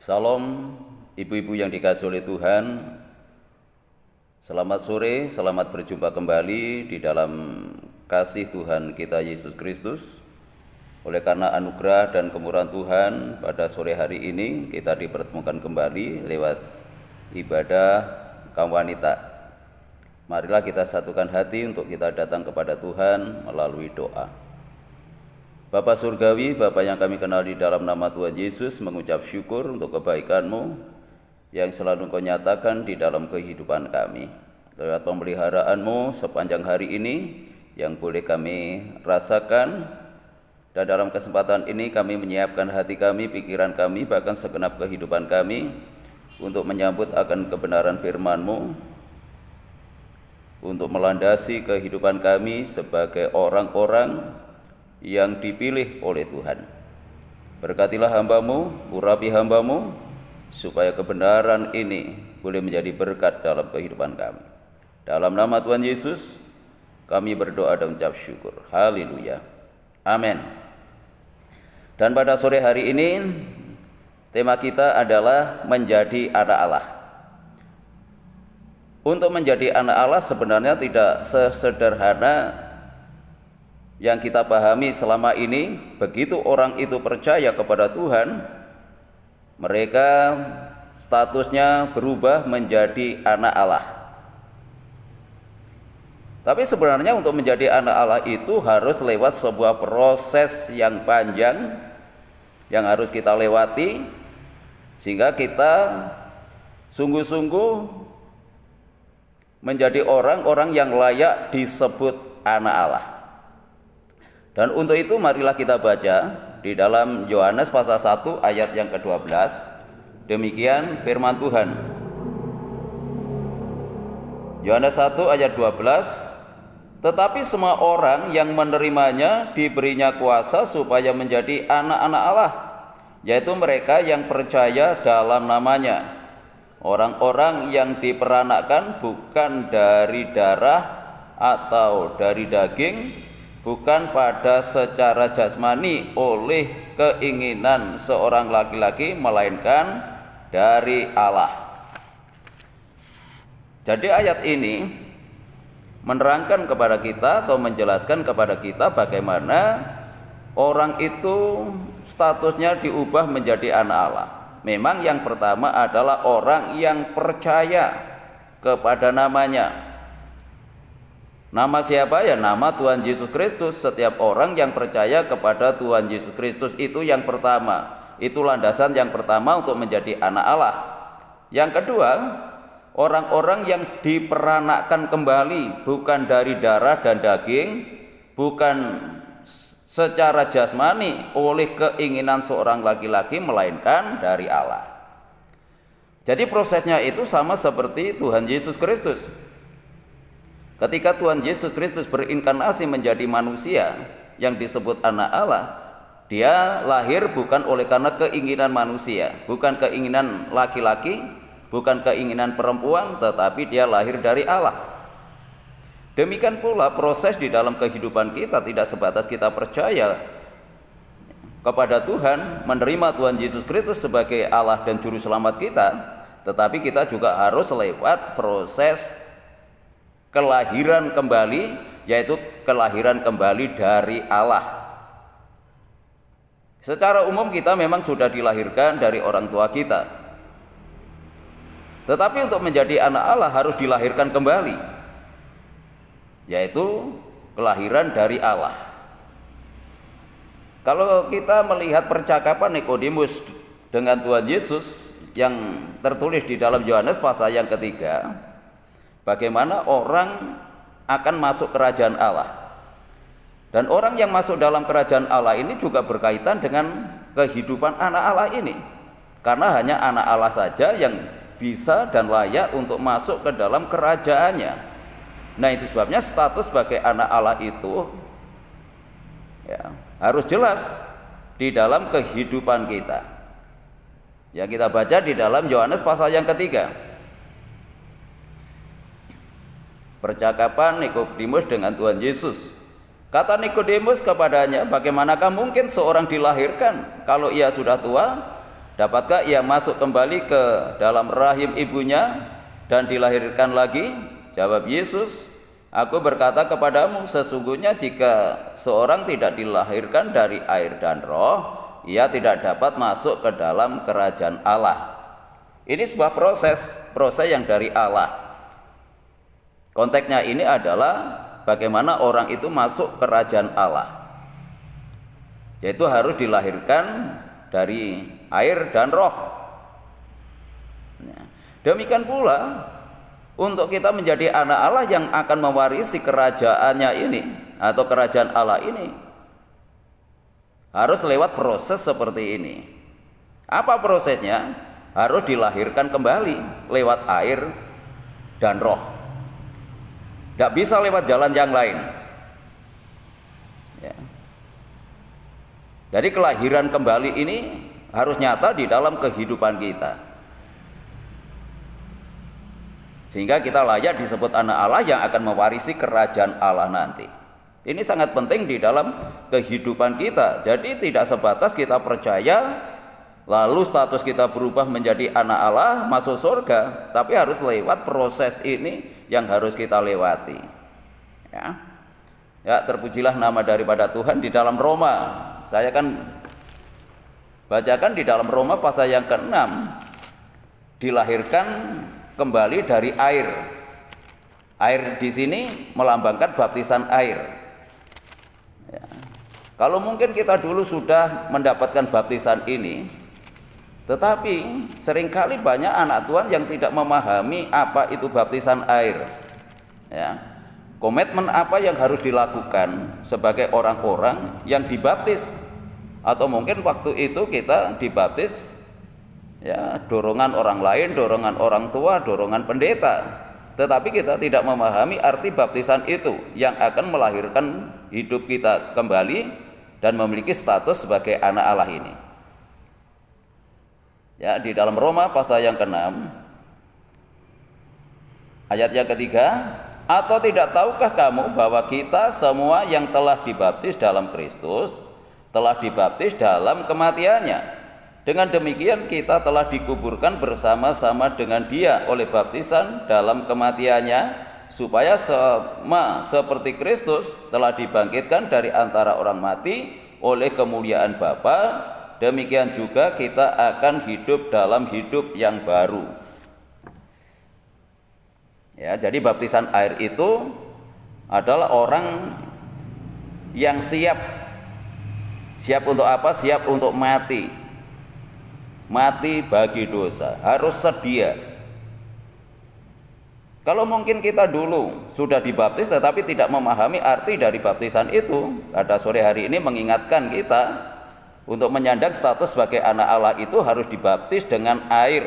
Salam ibu-ibu yang dikasihi oleh Tuhan. Selamat sore, selamat berjumpa kembali di dalam kasih Tuhan kita Yesus Kristus. Oleh karena anugerah dan kemurahan Tuhan, pada sore hari ini kita dipertemukan kembali lewat ibadah kaum wanita. Marilah kita satukan hati untuk kita datang kepada Tuhan melalui doa. Bapa Surgawi, Bapa yang kami kenal di dalam nama Tuhan Yesus, mengucap syukur untuk kebaikan-Mu yang selalu Kau nyatakan di dalam kehidupan kami. Lewat pemeliharaan-Mu sepanjang hari ini yang boleh kami rasakan, dan dalam kesempatan ini kami menyiapkan hati kami, pikiran kami, bahkan segenap kehidupan kami untuk menyambut akan kebenaran firman-Mu, untuk melandasi kehidupan kami sebagai orang-orang yang dipilih oleh Tuhan. Berkatilah hamba-Mu, urapi hamba-Mu, supaya kebenaran ini boleh menjadi berkat dalam kehidupan kami. Dalam nama Tuhan Yesus, kami berdoa dan mengucap syukur. Haleluya. Amin. Dan pada sore hari ini, tema kita adalah menjadi anak Allah. Untuk menjadi anak Allah sebenarnya tidak sesederhana yang kita pahami selama ini. Begitu orang itu percaya kepada Tuhan, mereka statusnya berubah menjadi anak Allah. Tapi sebenarnya untuk menjadi anak Allah itu harus lewat sebuah proses yang panjang yang harus kita lewati, sehingga kita sungguh-sungguh menjadi orang-orang yang layak disebut anak Allah. Dan untuk itu marilah kita baca di dalam Yohanes pasal 1 ayat yang ke-12. Demikian firman Tuhan. Yohanes 1 ayat 12. Tetapi semua orang yang menerimanya diberinya kuasa supaya menjadi anak-anak Allah, yaitu mereka yang percaya dalam namanya. Orang-orang yang diperanakkan bukan dari darah atau dari daging, bukan pada secara jasmani oleh keinginan seorang laki-laki, melainkan dari Allah. Jadi ayat ini menerangkan kepada kita atau menjelaskan kepada kita bagaimana orang itu statusnya diubah menjadi anak Allah. Memang yang pertama adalah orang yang percaya kepada namanya. Nama siapa? Ya nama Tuhan Yesus Kristus. Setiap orang yang percaya kepada Tuhan Yesus Kristus itu yang pertama. Itu landasan yang pertama untuk menjadi anak Allah. Yang kedua, orang-orang yang diperanakkan kembali, bukan dari darah dan daging, bukan secara jasmani oleh keinginan seorang laki-laki, melainkan dari Allah. Jadi prosesnya itu sama seperti Tuhan Yesus Kristus. Ketika Tuhan Yesus Kristus berinkarnasi menjadi manusia yang disebut anak Allah, dia lahir bukan oleh karena keinginan manusia, bukan keinginan laki-laki, bukan keinginan perempuan, tetapi dia lahir dari Allah. Demikian pula proses di dalam kehidupan kita tidak sebatas kita percaya kepada Tuhan, menerima Tuhan Yesus Kristus sebagai Allah dan Juru Selamat kita, tetapi kita juga harus lewat proses kelahiran kembali, yaitu kelahiran kembali dari Allah. Secara umum kita memang sudah dilahirkan dari orang tua kita, tetapi untuk menjadi anak Allah harus dilahirkan kembali, yaitu kelahiran dari Allah. Kalau kita melihat percakapan Nikodemus dengan Tuhan Yesus yang tertulis di dalam Yohanes pasal yang ketiga, bagaimana orang akan masuk kerajaan Allah. Dan orang yang masuk dalam kerajaan Allah ini juga berkaitan dengan kehidupan anak Allah ini. Karena hanya anak Allah saja yang bisa dan layak untuk masuk ke dalam kerajaannya. Nah, itu sebabnya status sebagai anak Allah itu ya, harus jelas di dalam kehidupan kita. Ya, kita baca di dalam Yohanes pasal yang ketiga. Percakapan Nikodemus dengan Tuhan Yesus. Kata Nikodemus kepadanya, bagaimanakah mungkin seorang dilahirkan kalau ia sudah tua? Dapatkah ia masuk kembali ke dalam rahim ibunya dan dilahirkan lagi? Jawab Yesus, aku berkata kepadamu, sesungguhnya jika seorang tidak dilahirkan dari air dan roh, ia tidak dapat masuk ke dalam kerajaan Allah. Ini sebuah proses yang dari Allah. Konteksnya ini adalah bagaimana orang itu masuk kerajaan Allah, yaitu harus dilahirkan dari air dan roh. Demikian pula untuk kita menjadi anak Allah yang akan mewarisi kerajaannya ini atau kerajaan Allah ini, harus lewat proses seperti ini. Apa prosesnya? Harus dilahirkan kembali lewat air dan roh. Tidak bisa lewat jalan yang lain. Ya. Jadi kelahiran kembali ini harus nyata di dalam kehidupan kita, sehingga kita layak disebut anak Allah yang akan mewarisi kerajaan Allah nanti. Ini sangat penting di dalam kehidupan kita. Jadi tidak sebatas kita percaya lalu status kita berubah menjadi anak Allah masuk surga, tapi harus lewat proses ini yang harus kita lewati. Ya, terpujilah nama daripada Tuhan. Di dalam Roma, saya kan bacakan di dalam Roma pasal yang ke-6, dilahirkan kembali dari air. Air di sini melambangkan baptisan air. Ya. Kalau mungkin kita dulu sudah mendapatkan baptisan ini, tetapi seringkali banyak anak Tuhan yang tidak memahami apa itu baptisan air. Ya. Komitmen apa yang harus dilakukan sebagai orang-orang yang dibaptis, atau mungkin waktu itu kita dibaptis ya dorongan orang lain, dorongan orang tua, dorongan pendeta, tetapi kita tidak memahami arti baptisan itu yang akan melahirkan hidup kita kembali dan memiliki status sebagai anak Allah ini. Ya, di dalam Roma pasal yang ke-6 ayat yang ketiga, atau tidak tahukah kamu bahwa kita semua yang telah dibaptis dalam Kristus telah dibaptis dalam kematiannya? Dengan demikian kita telah dikuburkan bersama-sama dengan Dia oleh baptisan dalam kematiannya, supaya sama seperti Kristus telah dibangkitkan dari antara orang mati oleh kemuliaan Bapa, demikian juga kita akan hidup dalam hidup yang baru. Ya, jadi baptisan air itu adalah orang yang siap untuk apa? Siap untuk mati. Mati bagi dosa, harus sedia. Kalau mungkin kita dulu sudah dibaptis tetapi tidak memahami arti dari baptisan itu, pada sore hari ini mengingatkan kita untuk menyandang status sebagai anak Allah itu harus dibaptis dengan air.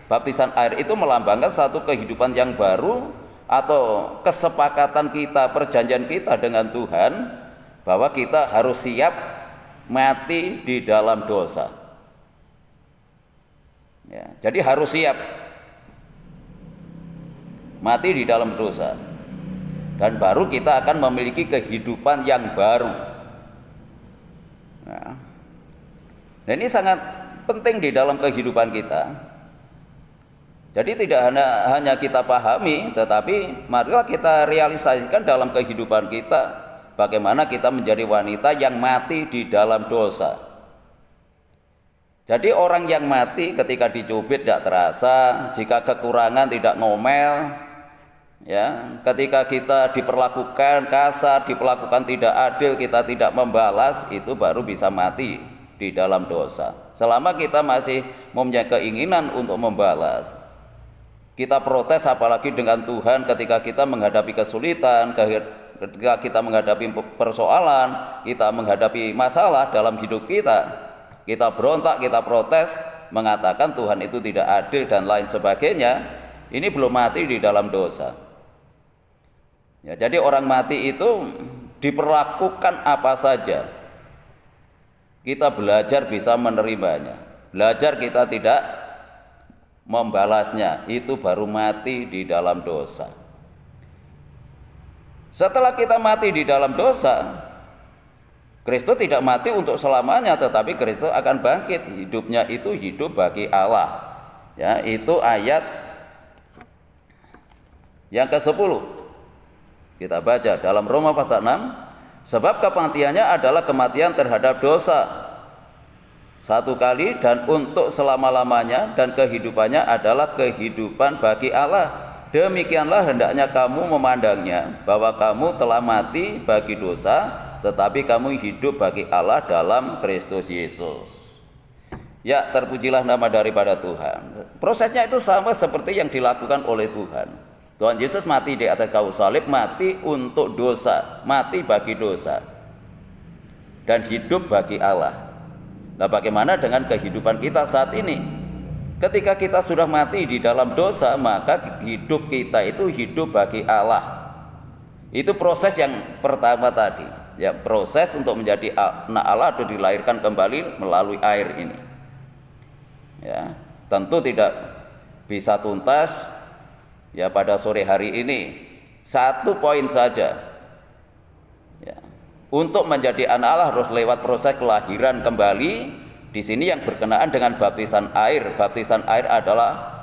Baptisan air itu melambangkan satu kehidupan yang baru atau kesepakatan kita, perjanjian kita dengan Tuhan bahwa kita harus siap mati di dalam dosa. Ya, jadi harus siap mati di dalam dosa, dan baru kita akan memiliki kehidupan yang baru. Nah, dan ini sangat penting di dalam kehidupan kita. Jadi tidak hanya kita pahami, tetapi marilah kita realisasikan dalam kehidupan kita bagaimana kita menjadi wanita yang mati di dalam dosa. Jadi orang yang mati ketika dicubit tidak terasa, jika kekurangan tidak ngomel, ya, ketika kita diperlakukan kasar, diperlakukan tidak adil, kita tidak membalas, itu baru bisa mati di dalam dosa. Selama kita masih mempunyai keinginan untuk membalas, kita protes apalagi dengan Tuhan ketika kita menghadapi kesulitan, ketika kita menghadapi persoalan, kita menghadapi masalah dalam hidup kita, kita berontak, kita protes, mengatakan Tuhan itu tidak adil dan lain sebagainya. Ini belum mati di dalam dosa. Ya, jadi orang mati itu diperlakukan apa saja, kita belajar bisa menerimanya, belajar kita tidak membalasnya, itu baru mati di dalam dosa. Setelah kita mati di dalam dosa, Kristus tidak mati untuk selamanya, tetapi Kristus akan bangkit. Hidupnya itu hidup bagi Allah. Ya, itu ayat yang ke-10. Kita baca dalam Roma pasal 6, sebab kematiannya adalah kematian terhadap dosa satu kali dan untuk selama-lamanya, dan kehidupannya adalah kehidupan bagi Allah. Demikianlah hendaknya kamu memandangnya, bahwa kamu telah mati bagi dosa, tetapi kamu hidup bagi Allah dalam Kristus Yesus. Ya, terpujilah nama daripada Tuhan. Prosesnya itu sama seperti yang dilakukan oleh Tuhan. Tuhan Yesus mati di atas kayu salib, mati untuk dosa, mati bagi dosa, dan hidup bagi Allah. Nah, bagaimana dengan kehidupan kita saat ini? Ketika kita sudah mati di dalam dosa, maka hidup kita itu hidup bagi Allah. Itu proses yang pertama tadi, ya, proses untuk menjadi anak Allah atau dilahirkan kembali melalui air ini. Ya, tentu tidak bisa tuntas ya pada sore hari ini. Satu poin saja. Ya, untuk menjadi anak Allah harus lewat proses kelahiran kembali. Di sini yang berkenaan dengan baptisan air. Baptisan air adalah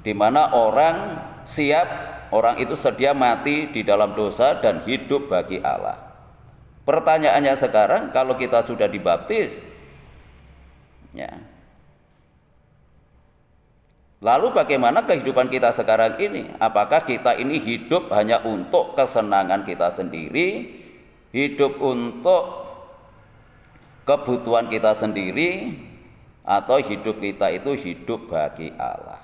di mana orang siap, orang itu sedia mati di dalam dosa dan hidup bagi Allah. Pertanyaannya sekarang, kalau kita sudah dibaptis, ya, lalu bagaimana kehidupan kita sekarang ini? Apakah kita ini hidup hanya untuk kesenangan kita sendiri, hidup untuk kebutuhan kita sendiri, atau hidup kita itu hidup bagi Allah?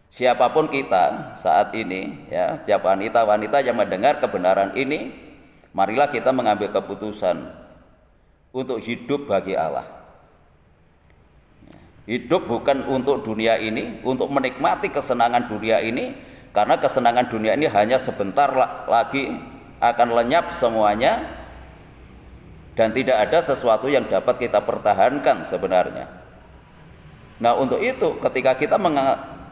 Siapapun kita saat ini, ya, setiap wanita-wanita yang mendengar kebenaran ini, marilah kita mengambil keputusan untuk hidup bagi Allah. Hidup bukan untuk dunia ini, untuk menikmati kesenangan dunia ini, karena kesenangan dunia ini hanya sebentar lagi akan lenyap semuanya, dan tidak ada sesuatu yang dapat kita pertahankan sebenarnya. Nah, untuk itu ketika kita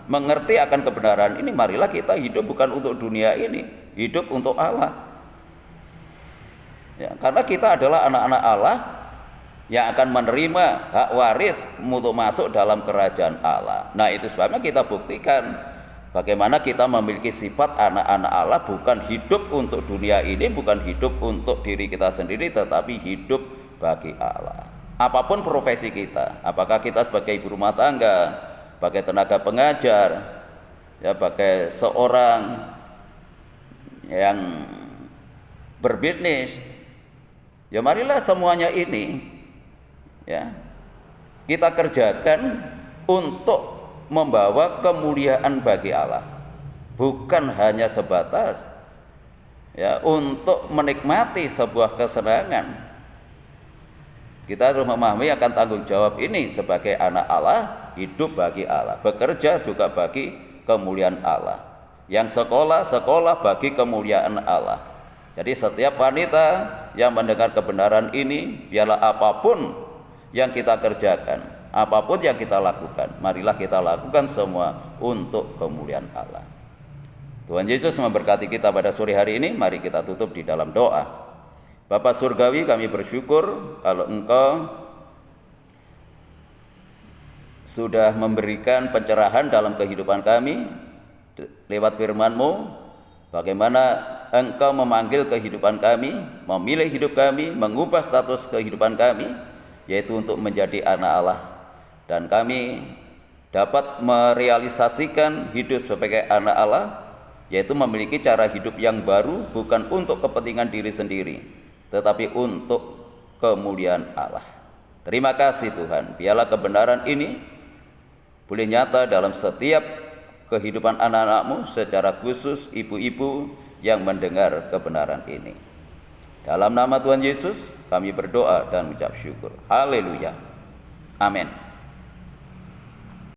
mengerti akan kebenaran ini, marilah kita hidup bukan untuk dunia ini, hidup untuk Allah. Ya, karena kita adalah anak-anak Allah yang akan menerima hak waris untuk masuk dalam kerajaan Allah. Nah, itu sebabnya kita buktikan bagaimana kita memiliki sifat anak-anak Allah, bukan hidup untuk dunia ini, bukan hidup untuk diri kita sendiri, tetapi hidup bagi Allah. Apapun profesi kita, apakah kita sebagai ibu rumah tangga, sebagai tenaga pengajar, ya, sebagai seorang yang berbisnis, ya, marilah semuanya ini, ya, kita kerjakan untuk membawa kemuliaan bagi Allah, bukan hanya sebatas ya untuk menikmati sebuah kesenangan. Kita harus memahami akan tanggung jawab ini sebagai anak Allah, hidup bagi Allah, bekerja juga bagi kemuliaan Allah. Yang sekolah bagi kemuliaan Allah. Jadi setiap wanita yang mendengar kebenaran ini, biarlah apapun yang kita kerjakan, apapun yang kita lakukan, marilah kita lakukan semua untuk kemuliaan Allah. Tuhan Yesus memberkati kita pada sore hari ini. Mari kita tutup di dalam doa. Bapa Surgawi, kami bersyukur kalau Engkau sudah memberikan pencerahan dalam kehidupan kami lewat firman-Mu, bagaimana Engkau memanggil kehidupan kami, memilih hidup kami, mengubah status kehidupan kami, yaitu untuk menjadi anak Allah. Dan kami dapat merealisasikan hidup sebagai anak Allah, yaitu memiliki cara hidup yang baru, bukan untuk kepentingan diri sendiri, tetapi untuk kemuliaan Allah. Terima kasih Tuhan, biarlah kebenaran ini boleh nyata dalam setiap kehidupan anak-anak-Mu, secara khusus ibu-ibu yang mendengar kebenaran ini. Dalam nama Tuhan Yesus kami berdoa dan mengucap syukur. Haleluya. Amin.